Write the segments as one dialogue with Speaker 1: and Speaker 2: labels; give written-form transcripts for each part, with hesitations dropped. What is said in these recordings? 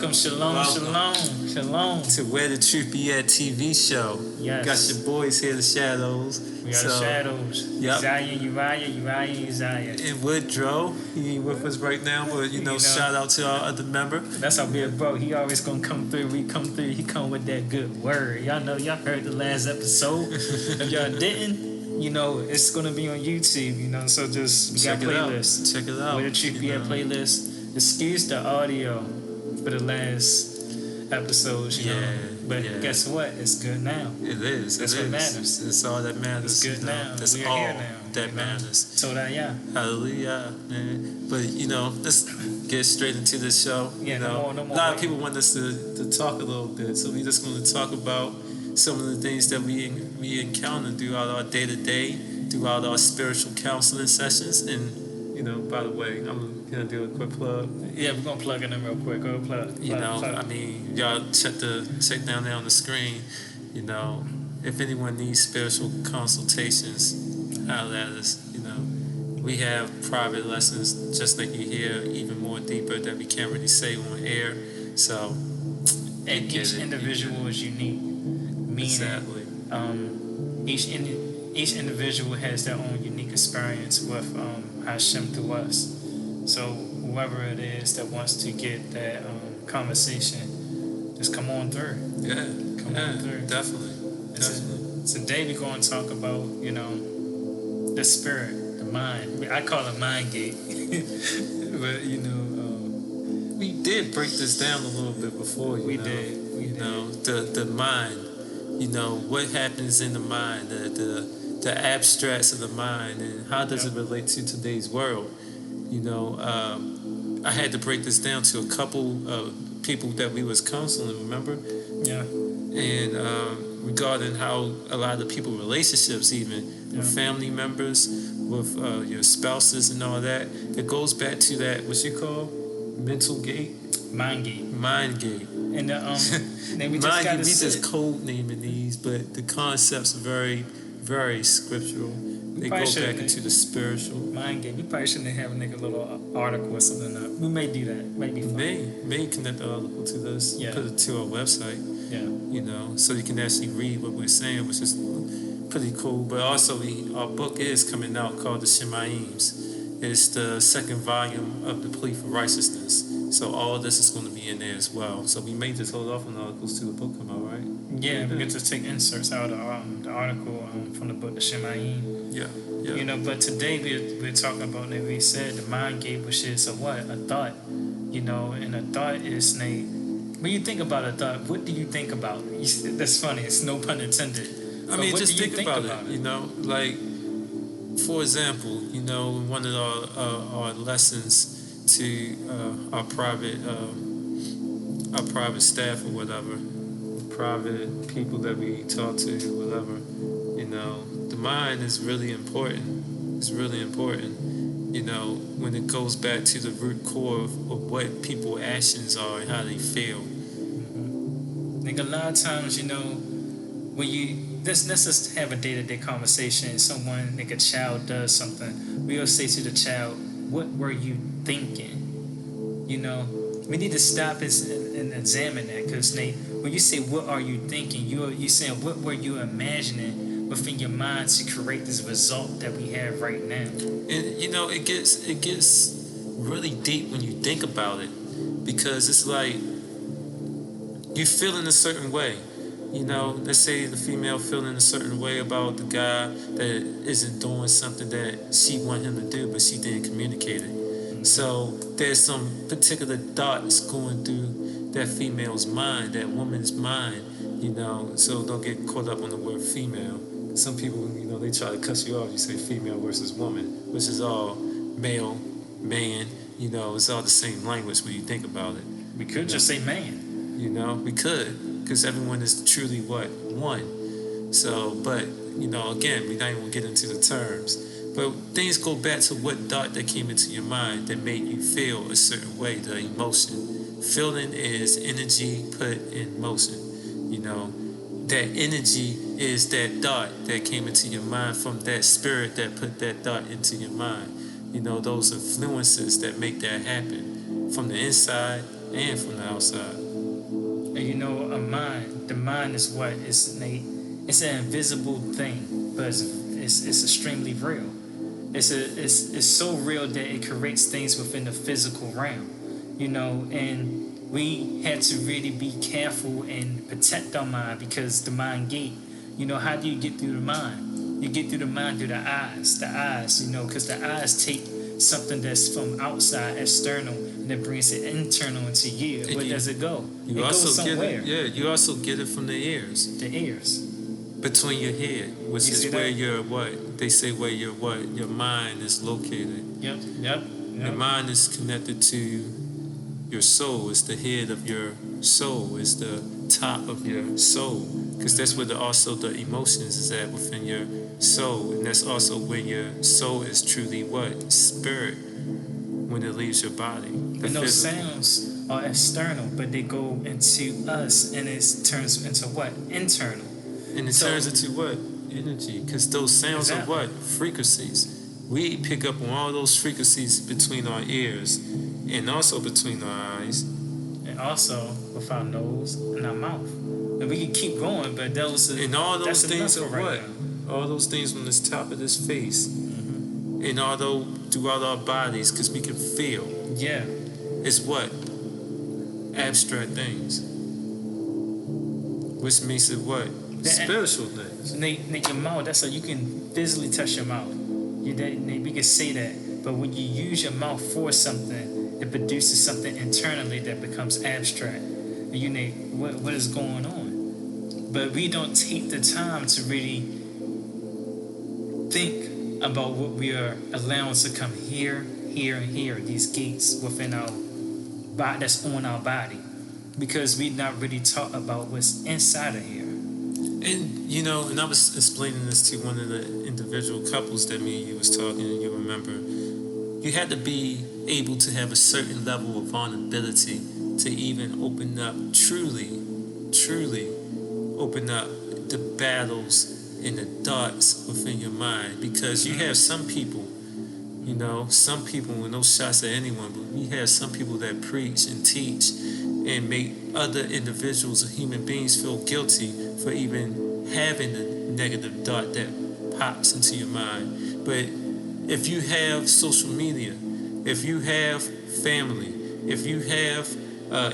Speaker 1: Welcome, Shalom, Shalom.
Speaker 2: To Where the Truth Be At TV show.
Speaker 1: Yes.
Speaker 2: Got your boys here, the Shadows.
Speaker 1: We got the Shadows.
Speaker 2: Yep.
Speaker 1: Uriah.
Speaker 2: And Woodrow, he ain't with us right now, but shout out to our other member.
Speaker 1: That's our big bro. He always gonna come through. We come through. He come with that good word. Y'all know, y'all heard the last episode. If y'all didn't, it's gonna be on YouTube. So just we got playlists.
Speaker 2: Check it out.
Speaker 1: Where the Truth Be At playlist. Excuse the audio for the last episodes, But guess what? It's good now.
Speaker 2: It is.
Speaker 1: That's what matters.
Speaker 2: It's all that matters.
Speaker 1: It's good now.
Speaker 2: That's
Speaker 1: We're
Speaker 2: all
Speaker 1: here now.
Speaker 2: that matters.
Speaker 1: So that,
Speaker 2: Hallelujah, man. But let's get straight into this show.
Speaker 1: Yeah, no more.
Speaker 2: A lot of people want us to talk a little bit, so we're just going to talk about some of the things that we encounter throughout our day-to-day, throughout our spiritual counseling sessions, and by the way, I'm gonna do a quick plug.
Speaker 1: Yeah, we're gonna plug in them real quick. Go plug.
Speaker 2: I mean, y'all check down there on the screen. If anyone needs spiritual consultations, holler at us. We have private lessons, just like you hear, even more deeper that we can't really say on air. So,
Speaker 1: and each individual is unique. Meaning,
Speaker 2: exactly.
Speaker 1: Each individual has their own unique experience with Hashem through us. So whoever it is that wants to get that conversation, just come on through. Come on through.
Speaker 2: Definitely.
Speaker 1: Today we're going to talk about, the spirit, the mind. I call it mind gate. But,
Speaker 2: we did break this down a little bit before,
Speaker 1: We did.
Speaker 2: The mind, what happens in the mind, the abstracts of the mind, and how does it relate to today's world? I had to break this down to a couple of people that we was counseling, remember?
Speaker 1: Yeah.
Speaker 2: And regarding how a lot of people relationships, even with family members, with your spouses and all that, it goes back to that, what you call mental gate?
Speaker 1: Mind gate. And then we just got to
Speaker 2: just code naming these, but the concepts are very, very scriptural. They go back into the spiritual.
Speaker 1: Mind game. We probably shouldn't have a little article or something up. We may do that. Maybe
Speaker 2: may connect the article to this. Put it to our website.
Speaker 1: Yeah.
Speaker 2: So you can actually read what we're saying, which is pretty cool. But also, our book is coming out called The Shemaims. It's the second volume of the Plea for Righteousness. So all of this is going to be in there as well. So we may just hold off on articles till the book come out, right?
Speaker 1: Yeah, we get to take inserts out of the article from the book, The Shemaim.
Speaker 2: Yeah.
Speaker 1: But today we're talking about, like we said, the mind gate, which is a thought. And a thought is, when you think about a thought, what do you think about? That's funny. It's no pun intended.
Speaker 2: I mean, just think about it. Like, for example, in one of our lessons to our private staff or whatever, private people that we talk to, whatever, the mind is really important. It's really important, when it goes back to the root core of what people's actions are and how they feel.
Speaker 1: A lot of times, when let's just have a day-to-day conversation. Someone, a child does something, we'll say to the child, what were you thinking? We need to stop and examine that, because when you say what are you thinking, you're saying what were you imagining within your mind to create this result that we have right now.
Speaker 2: And it gets really deep when you think about it, because it's like you feel in a certain way. Let's say the female feeling a certain way about the guy that isn't doing something that she wanted him to do, but she didn't communicate it. So there's some particular thoughts going through that female's mind, that woman's mind, so don't get caught up on the word female. Some people, they try to cut you off. You say female versus woman, which is all male, man, it's all the same language when you think about it.
Speaker 1: We could just say man.
Speaker 2: We could, because everyone is truly what? One. So, but, again, we're not even going to get into the terms. But things go back to what thought that came into your mind that made you feel a certain way, the emotion. Feeling is energy put in motion. That energy is that thought that came into your mind from that spirit that put that thought into your mind. Those influences that make that happen from the inside and from the outside.
Speaker 1: And you know, the mind is what? It's an invisible thing, but it's extremely real. It's so real that it creates things within the physical realm, you know, and we had to really be careful and protect our mind, because the mind gate, you know, how do you get through the mind? You get through the mind through the eyes, you know, because the eyes take something that's from outside, external, and it brings it internal into you. Where does it go?
Speaker 2: You
Speaker 1: it
Speaker 2: also
Speaker 1: goes somewhere.
Speaker 2: you also get it from the ears.
Speaker 1: The ears.
Speaker 2: Between your head, which is where your your mind is located.
Speaker 1: Yep.
Speaker 2: Your mind is connected to your soul. It's the head of your soul. It's the top of your soul, because that's where also the emotions is at, within your soul, and that's also where your soul is truly what? Spirit, when it leaves your body.
Speaker 1: And those sounds are external, but they go into us, and it turns into what? Internal.
Speaker 2: And it turns into what? Energy. Because those sounds are what? Frequencies. We pick up on all those frequencies between our ears and also between our eyes.
Speaker 1: And also with our nose and our mouth. And we can keep going, but those are...
Speaker 2: And all those things are
Speaker 1: right
Speaker 2: what?
Speaker 1: now.
Speaker 2: All those things on this top of this face. Mm-hmm. And although throughout our bodies, because we can feel.
Speaker 1: Yeah.
Speaker 2: It's what? Abstract things. Which makes it what? Spiritual things.
Speaker 1: Your mouth, that's so you can physically touch your mouth. We can say that. But when you use your mouth for something, it produces something internally that becomes abstract. And you know, what is going on? But we don't take the time to really think about what we are allowing to come here, here, and here, these gates within our body, that's on our body. Because we're not really taught about what's inside of here.
Speaker 2: And, you know, and I was explaining this to one of the individual couples that me and you was talking, and you remember, you had to be able to have a certain level of vulnerability to even open up, truly open up the battles and the darts within your mind. Because you have some people, you know, with no shots at anyone, but we have some people that preach and teach and make other individuals or human beings feel guilty for even having the negative dart that pops into your mind. But if you have social media, if you have family, if you have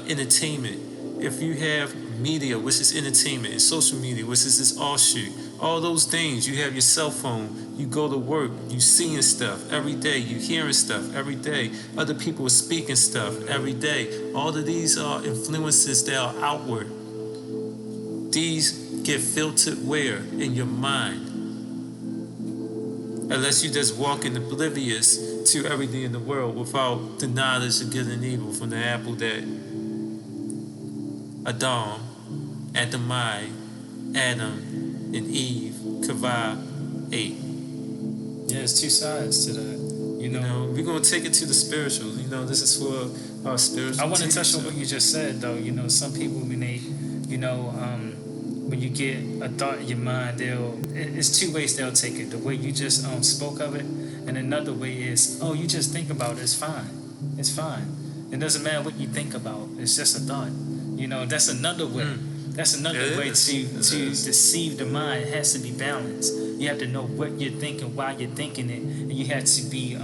Speaker 2: entertainment, if you have media, which is entertainment, and social media, which is this offshoot, all those things, you have your cell phone, you go to work, you seeing stuff every day, you hearing stuff every day, other people are speaking stuff every day. All of these are influences that are outward. These get filtered where? In your mind. Unless you just walk in oblivious to everything in the world without the knowledge of good and evil from the apple that Adamai, Adam, and Eve, Kava, ate.
Speaker 1: Yeah, there's two sides to that. You know,
Speaker 2: we're going to take it to the spiritual. You know, this is for our spiritual.
Speaker 1: I want to touch on what you just said, though. You know, some people, when they, you know, when you get a thought in your mind, it's two ways they'll take it. The way you just spoke of it, and another way is, oh, you just think about it. It's fine. It's fine. It doesn't matter what you think about. It's just a thought. You know, that's another way. That's another way to deceive the mind. It has to be balanced. You have to know what you're thinking, why you're thinking it, and you have to be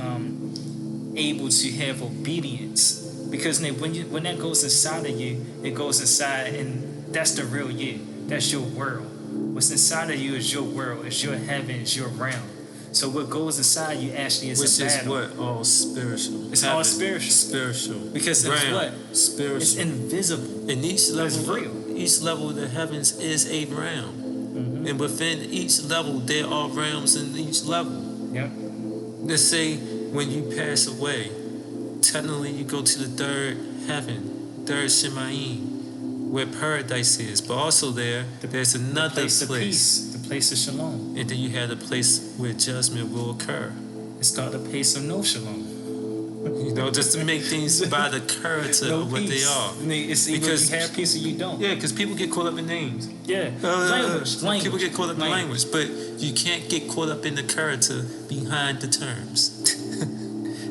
Speaker 1: able to have obedience. Because when that goes inside of you, it goes inside, and that's the real you. That's your world. What's inside of you is your world. It's your heaven. It's your realm. So what goes inside you actually is a battle.
Speaker 2: Which is what? All spiritual.
Speaker 1: It's all spiritual.
Speaker 2: Spiritual.
Speaker 1: Because it's what?
Speaker 2: Spiritual.
Speaker 1: It's invisible.
Speaker 2: And each level,
Speaker 1: it's real.
Speaker 2: Each level of the heavens is a realm. Mm-hmm. And within each level, there are realms in each level.
Speaker 1: Yep.
Speaker 2: Let's say when you pass away, technically you go to the third heaven, third Shemaim, where paradise is. But also there's another place.
Speaker 1: The peace, the place of Shalom.
Speaker 2: And then you have the place where judgment will occur.
Speaker 1: It's called the place of no Shalom.
Speaker 2: You know, just to make things by the character of what they are.
Speaker 1: It's because you have peace or you don't.
Speaker 2: Yeah, because people get caught up in names.
Speaker 1: Yeah, language.
Speaker 2: People get caught up in language, but you can't get caught up in the character behind the terms.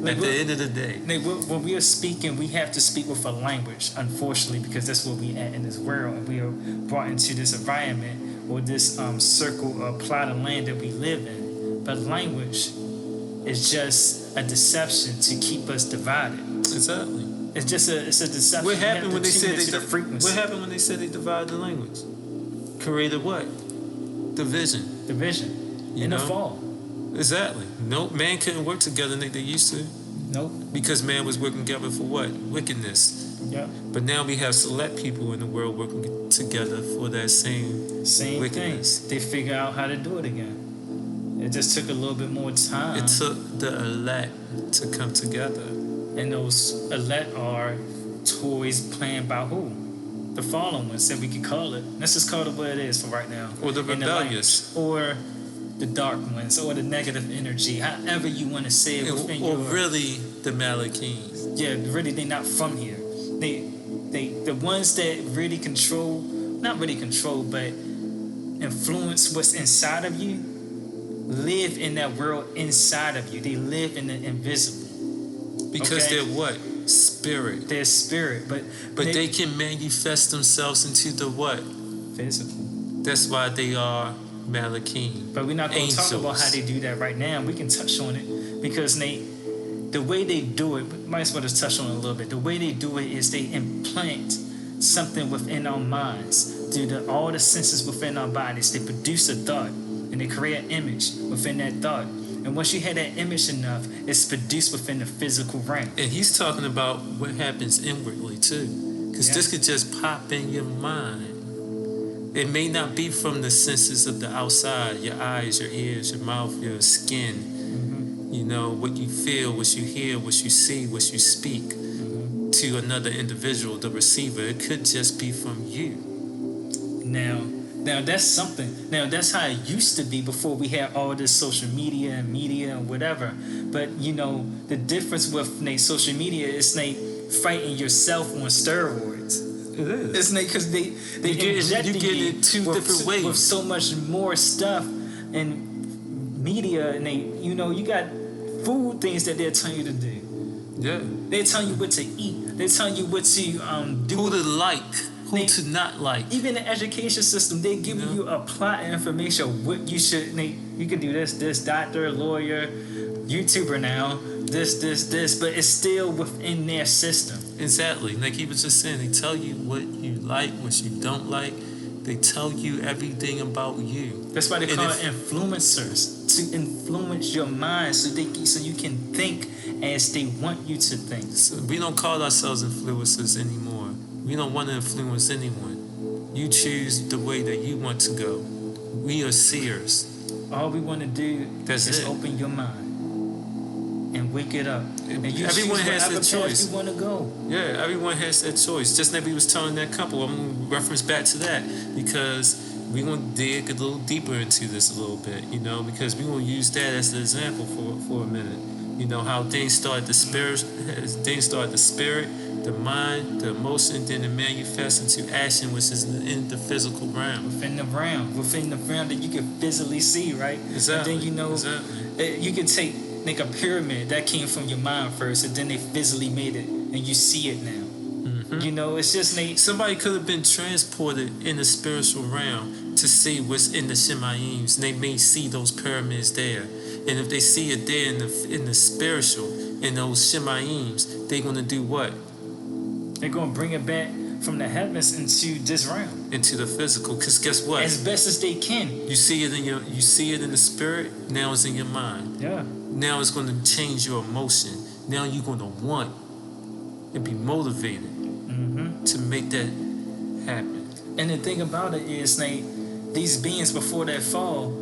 Speaker 2: At the end of the day.
Speaker 1: When we are speaking, we have to speak with a language, unfortunately, because that's where we at in this world. And we are brought into this environment or this circle or plot of land that we live in. But language is just a deception to keep us divided.
Speaker 2: Exactly.
Speaker 1: It's a deception.
Speaker 2: What happened when they said
Speaker 1: What
Speaker 2: happened when they said they divided the language? Created what? Division.
Speaker 1: Division. In the fall.
Speaker 2: Exactly. No, man couldn't work together like they used to.
Speaker 1: Nope.
Speaker 2: Because man was working together for what? Wickedness.
Speaker 1: Yeah.
Speaker 2: But now we have select people in the world working together for that same wickedness.
Speaker 1: Thing. They figure out how to do it again. It just took a little bit more time.
Speaker 2: It took the elect to come together.
Speaker 1: And those elect are toys planned by who? The fallen ones, that we could call it. Let's just call it what it is for right now.
Speaker 2: Or the rebellious.
Speaker 1: Or the dark ones, or the negative energy, however you want to say it.
Speaker 2: Or really the Malachians.
Speaker 1: Yeah, really, they're not from here. The ones that really control, not really control, but influence what's inside of you, live in that world inside of you. They live in the invisible.
Speaker 2: Because they're what? Spirit.
Speaker 1: They're spirit, but
Speaker 2: they can manifest themselves into the what?
Speaker 1: Physical.
Speaker 2: That's why they are Malachim.
Speaker 1: But we're not going to talk about how they do that right now. We can touch on it because the way they do it, we might as well just touch on it a little bit. The way they do it is they implant something within our minds through all the senses within our bodies. They produce a thought and they create an image within that thought. And once you have that image enough, it's produced within the physical realm.
Speaker 2: And he's talking about what happens inwardly too. Because this could just pop in your mind. It may not be from the senses of the outside, your eyes, your ears, your mouth, your skin. Mm-hmm. You know, what you feel, what you hear, what you see, what you speak to another individual, the receiver. It could just be from you.
Speaker 1: Now that's something. Now that's how it used to be before we had all this social media and whatever. But you know, the difference with social media is fighting yourself on steroids.
Speaker 2: It is.
Speaker 1: It's because they inject
Speaker 2: it two different ways
Speaker 1: with so much more stuff and media, and you got food things that they're telling you to do.
Speaker 2: Yeah.
Speaker 1: They're telling you what to eat. They're telling you what to do.
Speaker 2: Who to like. Who to not like.
Speaker 1: Even the education system, they give you a plot of information what you should. You can do this doctor, lawyer, YouTuber now, this, but it's still within their system.
Speaker 2: Exactly. Like he was just saying, they tell you what you like, what you don't like. They tell you everything about you.
Speaker 1: That's why they call it influencers, to influence your mind so you can think as they want you to think.
Speaker 2: So we don't call ourselves influencers anymore. We don't want to influence anyone. You choose the way that you want to go. We are seers.
Speaker 1: All we want to do is open your mind and wake it up. And you
Speaker 2: everyone
Speaker 1: choose
Speaker 2: has that choice.
Speaker 1: You want to go.
Speaker 2: Yeah, everyone has that choice. Just like we was telling that couple, I'm going to reference back to that because we want to dig a little deeper into this a little bit, because we want to use that as an example for a minute. You know, how things start the spirit, the mind, the emotion, then it manifests into action, which is in the physical realm. Within the
Speaker 1: realm that you can physically see, right?
Speaker 2: Exactly.
Speaker 1: And then you can make a pyramid that came from your mind first, and then they physically made it, and you see it now. Mm-hmm. It's just
Speaker 2: somebody could have been transported in the spiritual realm to see what's in the Shemaims, and they may see those pyramids there. And if they see it there in the spiritual, in those Shemaims, they're going to do what?
Speaker 1: They're going to bring it back from the heavens into this realm,
Speaker 2: into the physical. Because guess what?
Speaker 1: As best as they can.
Speaker 2: You see it in the spirit. Now it's in your mind.
Speaker 1: Yeah.
Speaker 2: Now it's going to change your emotion. Now you're going to want and be motivated to make that happen.
Speaker 1: And the thing about it is, these beings before they fall,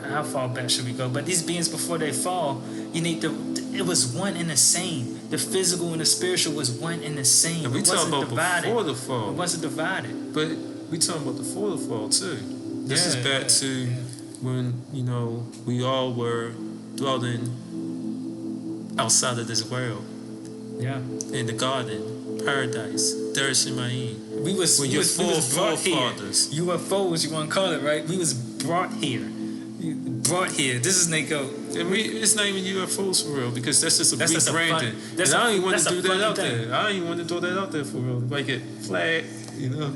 Speaker 1: how far back should we go? But these beings before they fall, it was one and the same. The physical and the spiritual was one and the same.
Speaker 2: And we talking about divided. Before the fall.
Speaker 1: It wasn't divided.
Speaker 2: But we talking about before the fall too. This is back to when we all were dwelling outside of this world.
Speaker 1: Yeah.
Speaker 2: In the garden, paradise, third Shemaim.
Speaker 1: We was brought here. UFOs, you want to call it, right? We was brought here. This is
Speaker 2: It's not even UFOs for real, because that's just a
Speaker 1: That's just a fun-
Speaker 2: rebranding.
Speaker 1: that's
Speaker 2: And
Speaker 1: a-
Speaker 2: I don't even want
Speaker 1: that's
Speaker 2: to
Speaker 1: a
Speaker 2: do that
Speaker 1: funny
Speaker 2: out
Speaker 1: thing.
Speaker 2: there. I don't even want to throw that out there for real. Like it flag, you know.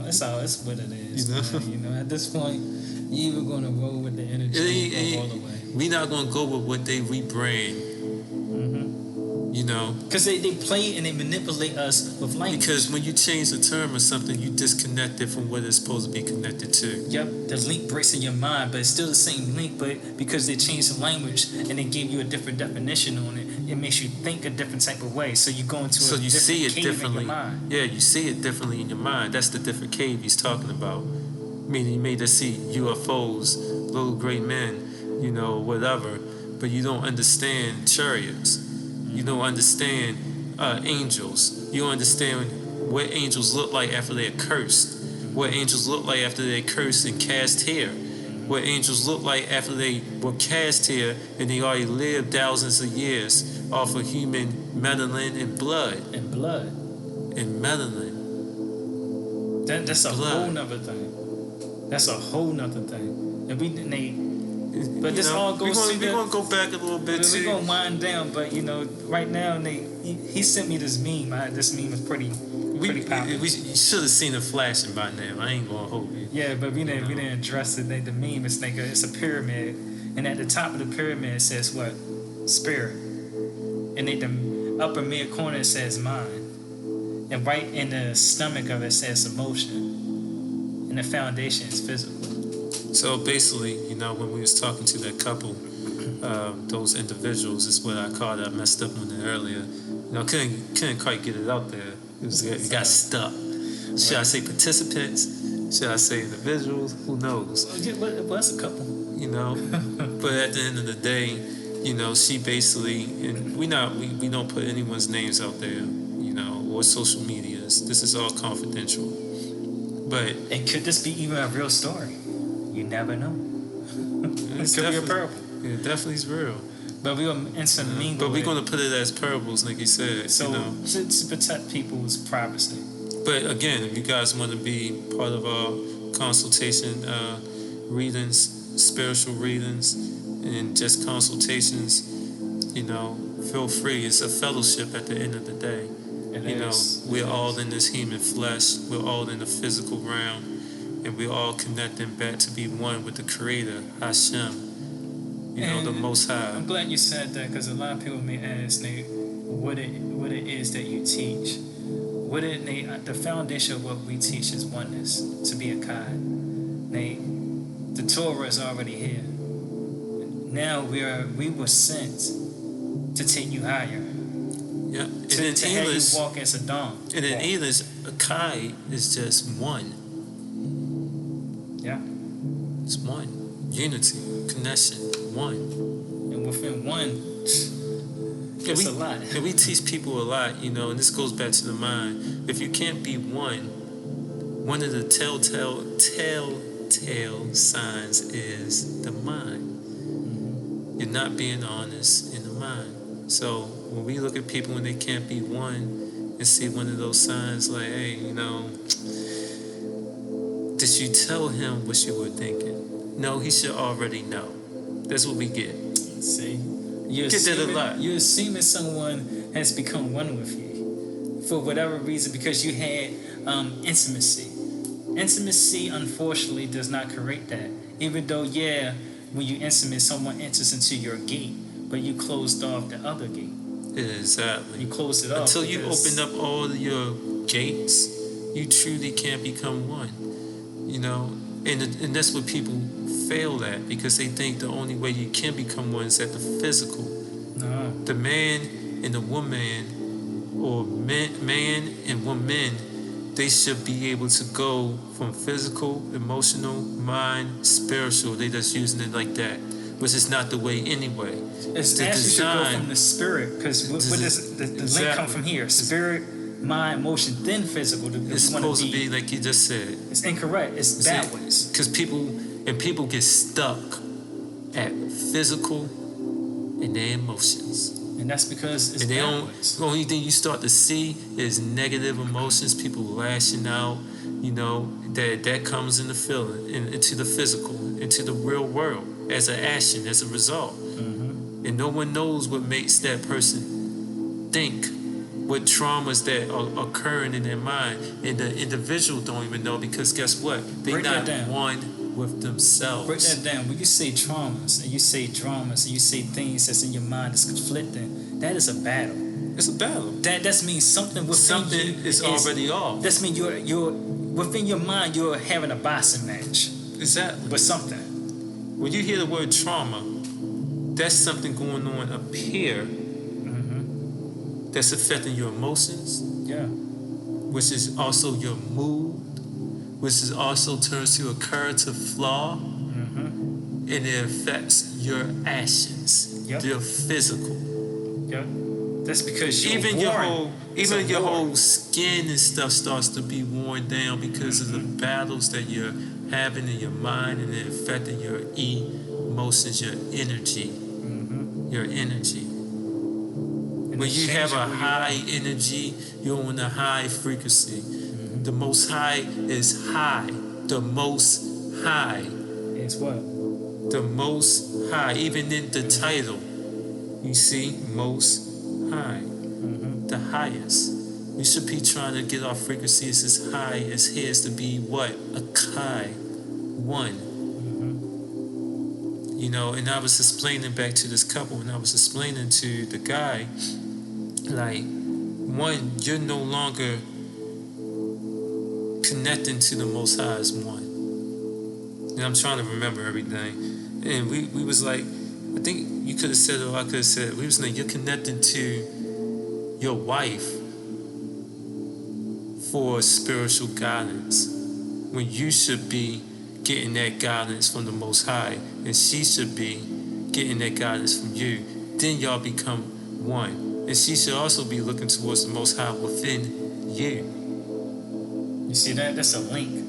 Speaker 1: That's all. That's what it is.
Speaker 2: You know?
Speaker 1: Man. You know, at this point, you either gonna roll with the energy or all the way.
Speaker 2: We not gonna go with what they rebrand. You know,
Speaker 1: Because they play and they manipulate us with language.
Speaker 2: because when you change the term or something, you disconnect it from what it's supposed to be connected to.
Speaker 1: Yep, the link breaks in your mind, but it's still the same link. But because they changed the language and they gave you a different definition on it, it makes you think a different type of way. So you go into
Speaker 2: So
Speaker 1: a
Speaker 2: you
Speaker 1: different
Speaker 2: see it
Speaker 1: cave in your
Speaker 2: differently.
Speaker 1: mind.
Speaker 2: Yeah, you see it differently in your mind. That's the different cave he's talking about. Meaning you made us see UFOs, little gray men, you know, whatever. But you don't understand chariots. You don't understand angels. You don't understand what angels look like after they're cursed. What angels look like after they're cursed and cast here. What angels look like after they were cast here and they already lived thousands of years off of human melanin and blood.
Speaker 1: And blood.
Speaker 2: And melanin.
Speaker 1: That's a
Speaker 2: Blood.
Speaker 1: whole nother thing. That's a whole nother thing. And but this all goes to
Speaker 2: We're going to go back a little bit
Speaker 1: We're
Speaker 2: too.
Speaker 1: gonna wind down, but you know, right now he sent me this meme. This meme was pretty popular.
Speaker 2: We should have seen it flashing by now. I ain't gonna hold you.
Speaker 1: Yeah, but we didn't address it. The meme is like it's a pyramid, and at the top of the pyramid it says what? Spirit, and at the upper mid corner it says mind, and right in the stomach of it says emotion, and the foundation is physical.
Speaker 2: So basically, you know, when we was talking to that couple, those individuals is what I called. I messed up on it earlier. You know, couldn't quite get it out there. It got stuck. Should I say participants? Should I say individuals? Who knows?
Speaker 1: Well, that's a couple.
Speaker 2: You know, but at the end of the day, you know, she basically, and we don't put anyone's names out there, you know, or social medias. This is all confidential. But
Speaker 1: And could this be even a real story? You never know. It could be a parable.
Speaker 2: It definitely is real.
Speaker 1: But we're going to mingle.
Speaker 2: But we're going to put it as parables, like you said.
Speaker 1: So
Speaker 2: you know.
Speaker 1: to protect people's privacy.
Speaker 2: But again, if you guys want to be part of our consultation readings, spiritual readings, and just consultations, you know, feel free. It's a fellowship at the end of the day. We're all in this human flesh. We're all in the physical realm. And we're all connecting back to be one with the Creator, Hashem. You know, the Most High.
Speaker 1: I'm glad you said that, because a lot of people may ask, Nate, what it is that you teach. The foundation of what we teach is oneness, to be a God. Nate, the Torah is already here. Now we were sent to take you higher.
Speaker 2: Yeah. And
Speaker 1: To
Speaker 2: in
Speaker 1: have
Speaker 2: English,
Speaker 1: you walk as a dawn.
Speaker 2: and in English, Akai is just one.
Speaker 1: Yeah.
Speaker 2: It's one. Unity, connection, one.
Speaker 1: And within one, it's a lot.
Speaker 2: And we teach people a lot, you know, and this goes back to the mind. If you can't be one of the telltale signs is the mind. You're not being honest in the mind. So when we look at people when they can't be one and see one of those signs like, hey, you know, did you tell him what you were thinking? No, he should already know. That's what we get.
Speaker 1: See?
Speaker 2: Get that a lot.
Speaker 1: You're assuming someone has become one with you for whatever reason because you had intimacy. Intimacy, unfortunately, does not create that. Even though, yeah, when you're intimate, someone enters into your gate, but you closed off the other gate.
Speaker 2: Exactly.
Speaker 1: You closed it off.
Speaker 2: Until you open up all your gates, you truly can't become one. You know, and that's what people fail at, because they think the only way you can become one is at the physical.
Speaker 1: No.
Speaker 2: The man and the woman, or man and woman, they should be able to go from physical, emotional, mind, spiritual. They just using it like that, which is not the way anyway.
Speaker 1: It's
Speaker 2: the
Speaker 1: actually should
Speaker 2: design.
Speaker 1: go from the spirit, because what does the link come from here? Spirit, mind, emotion, then physical.
Speaker 2: It's supposed to be like you just said.
Speaker 1: It's incorrect. It's backwards.
Speaker 2: Because people get stuck at physical and their emotions.
Speaker 1: And that's because it's
Speaker 2: And
Speaker 1: backwards.
Speaker 2: the only thing you start to see is negative emotions, people lashing out, you know, that comes in the feeling, into the physical, into the real world, as an action, as a result.
Speaker 1: Mm-hmm.
Speaker 2: And no one knows what makes that person think, what traumas that are occurring in their mind. And the individual don't even know, because guess what? They're not one with themselves.
Speaker 1: Break that down. When you say traumas and you say dramas and you say things that's in your mind that's conflicting, that is a battle.
Speaker 2: It's a battle.
Speaker 1: That means something within
Speaker 2: something
Speaker 1: you
Speaker 2: is already off.
Speaker 1: That means you're within your mind. You're having a boxing match.
Speaker 2: Exactly.
Speaker 1: With something.
Speaker 2: When you hear the word trauma, that's something going on up here that's affecting your emotions.
Speaker 1: Yeah.
Speaker 2: Which is also your mood, which is also turns to a character flaw, and it affects your actions, your physical.
Speaker 1: Yep. That's because
Speaker 2: even your whole skin and stuff starts to be worn down because of the battles that you're having in your mind, and it affecting your emotions, your energy, your energy. When you have a high energy, you're on a high frequency. The Most High is high. The Most High
Speaker 1: is what?
Speaker 2: The Most High. Even in the title, you see, Most High, the highest. We should be trying to get our frequencies as high as his to be what? A Kai, one. You know, and I was explaining back to this couple, and I was explaining to the guy, like, one, you're no longer connecting to the Most High as one. And I'm trying to remember everything. And we was like, I think you could have said it, or I could have said it. We was like, you're connecting to your wife for spiritual guidance, when you should be getting that guidance from the Most High, and she should be getting that guidance from you. Then y'all become one. And she should also be looking towards the Most High within you.
Speaker 1: You see that? That's a link.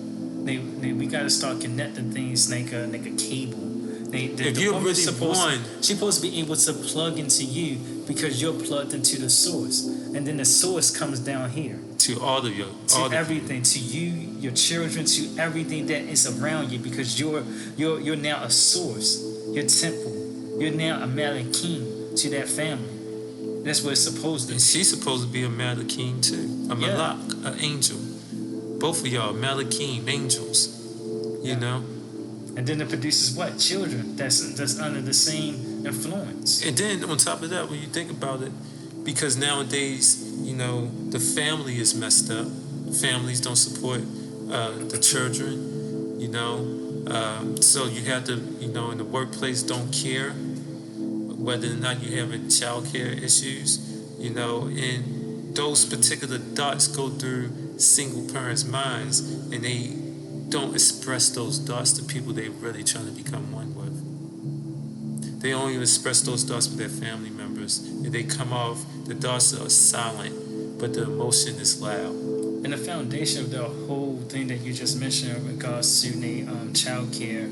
Speaker 1: We gotta start connecting things like a cable.
Speaker 2: If you're really one,
Speaker 1: she's supposed to be able to plug into you because you're plugged into the source, and then the source comes down here
Speaker 2: to all of your,
Speaker 1: to everything, to you, your children, to everything that is around you, because you're now a source. Your temple. You're now a Malakim to that family. That's what it's supposed to be.
Speaker 2: And she's supposed to be a Malakim too. A Malak, an angel. Both of y'all, Malakim, angels. You know?
Speaker 1: And then it produces what? Children that's under the same influence.
Speaker 2: And then on top of that, when you think about it, because nowadays, you know, the family is messed up. Families don't support the children, you know. So you have to, you know, in the workplace, don't care whether or not you're having child care issues, you know. And those particular thoughts go through single parents' minds, and they don't express those thoughts to people they're really trying to become one with. They only express those thoughts with their family members, and they come off, the thoughts are silent, but the emotion is loud.
Speaker 1: And the foundation of the whole thing that you just mentioned in regards to the child care,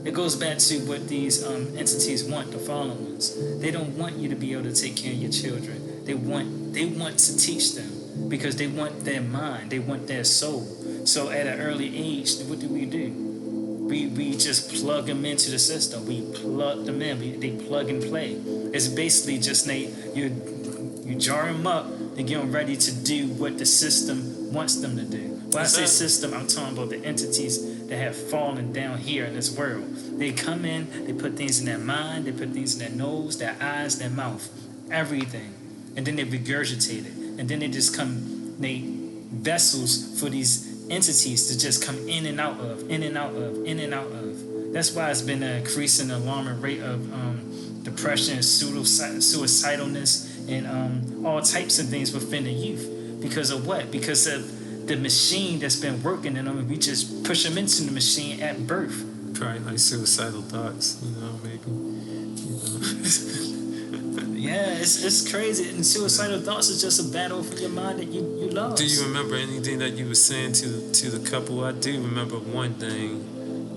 Speaker 1: it goes back to what these entities want, the fallen ones. They don't want you to be able to take care of your children. They want to teach them, because they want their mind, they want their soul. So at an early age, what do? We just plug them into the system. We plug them in. They plug and play. It's basically just you jar them up and get them ready to do what the system wants them to do. When I say system, I'm talking about the entities that have fallen down here in this world. They come in, they put things in their mind, they put things in their nose, their eyes, their mouth, everything. And then they regurgitate it. And then they just they vessels for these entities to just come in and out of, in and out of, in and out of. That's why it's been an increasing alarming rate of depression, suicidalness, and all types of things within the youth. Because of what? Because of the machine that's been working in them, and we just push them into the machine at birth.
Speaker 2: Probably like suicidal thoughts, you know, maybe.
Speaker 1: Yeah, it's crazy. And suicidal thoughts is just a battle for your mind that you lost.
Speaker 2: Do you remember anything that you were saying to the couple? I do remember one thing.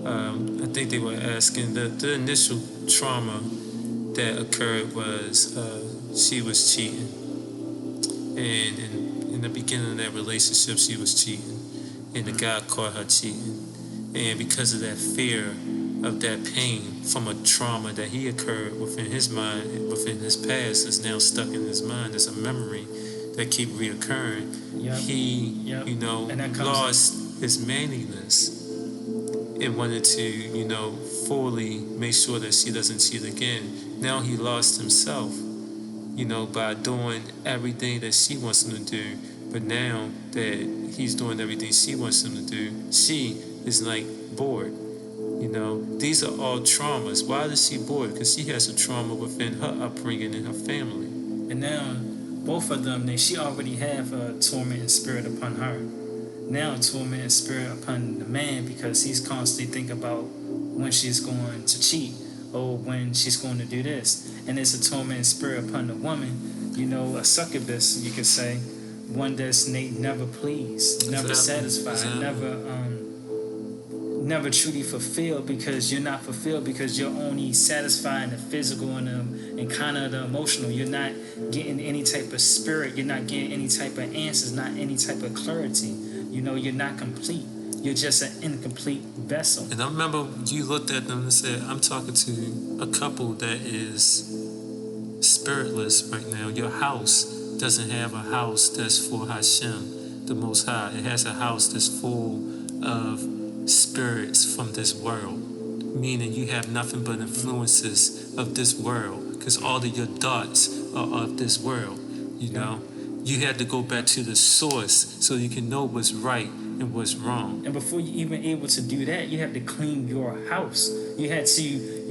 Speaker 2: I think they were asking the initial trauma that occurred was she was cheating, and in the beginning of that relationship, she was cheating, and the guy caught her cheating, and because of that fear of that pain from a trauma that he occurred within his mind, within his past, is now stuck in his mind as a memory that keep reoccurring.
Speaker 1: Yep.
Speaker 2: He,
Speaker 1: Yep.
Speaker 2: you know,
Speaker 1: And that
Speaker 2: lost his manliness and wanted to, you know, fully make sure that she doesn't cheat again. Now he lost himself, you know, by doing everything that she wants him to do. But now that he's doing everything she wants him to do, she is like bored. You know, these are all traumas. Why is she bored? Because she has a trauma within her upbringing and her family.
Speaker 1: And now, both of them, she already have a tormenting spirit upon her. Now, a tormenting spirit upon the man, because he's constantly thinking about when she's going to cheat or when she's going to do this. And it's a tormenting spirit upon the woman, you know, a succubus, you could say, one that's never pleased, never satisfied, never truly fulfilled, because you're not fulfilled because you're only satisfying the physical and kind of the emotional. You're not getting any type of spirit. You're not getting any type of answers, not any type of clarity. You know, you're not complete. You're just an incomplete vessel.
Speaker 2: And I remember you looked at them and said, I'm talking to a couple that is spiritless right now. Your house doesn't have a house that's for Hashem, the Most High. It has a house that's full of spirits from this world, meaning you have nothing but influences of this world, because all of your thoughts are of this world. You know, you had to go back to the source so you can know what's right and what's wrong.
Speaker 1: And before you even able to do that, you have to clean your house. You had to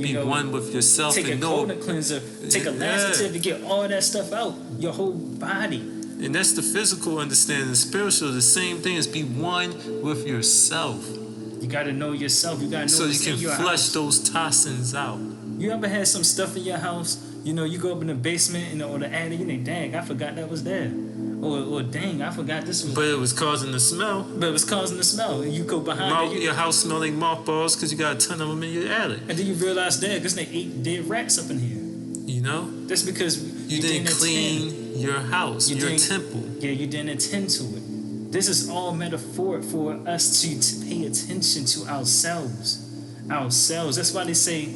Speaker 2: be one with yourself,
Speaker 1: take
Speaker 2: and
Speaker 1: a colon cleanser, take a laxative to get all that stuff out, your whole body.
Speaker 2: And that's the physical understanding. Spiritual, the same thing, is be one with yourself.
Speaker 1: You got to know yourself. You got to know
Speaker 2: so you can flush those toxins out.
Speaker 1: You ever had some stuff in your house? You know, you go up in the basement or the attic, you think, dang, I forgot that was there. Or dang, I forgot this was.
Speaker 2: But it was causing the smell.
Speaker 1: But it was causing the smell. And you go behind
Speaker 2: your house smelling mothballs because you got a ton of them in your attic.
Speaker 1: And then you realize that because they ate dead rats up in here.
Speaker 2: You know?
Speaker 1: That's because
Speaker 2: you didn't clean your house, your temple.
Speaker 1: Yeah, you didn't attend to it. This is all metaphoric for us to pay attention to ourselves. That's why they say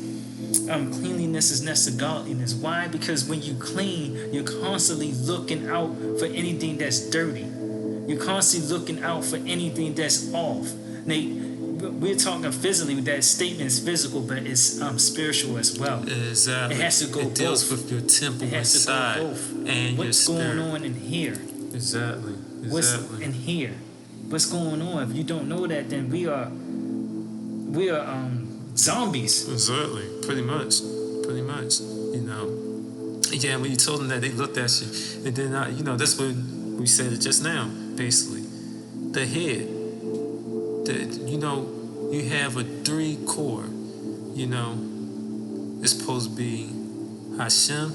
Speaker 1: cleanliness is next to godliness. Why? Because when you clean, you're constantly looking out for anything that's dirty. You're constantly looking out for anything that's off. We're talking physically. That statement is physical, but it's spiritual as well.
Speaker 2: Exactly.
Speaker 1: It has to go both.
Speaker 2: It deals with your temple inside and your spirit.
Speaker 1: What's going on in here?
Speaker 2: Exactly.
Speaker 1: What's in here? What's going on? If you don't know that, then we are zombies.
Speaker 2: Exactly. Pretty much. You know. Yeah, when you told them that, they looked at you, and then you know, that's what we said it just now. Basically, the head. You know, you have a 3 core. You know, it's supposed to be Hashem.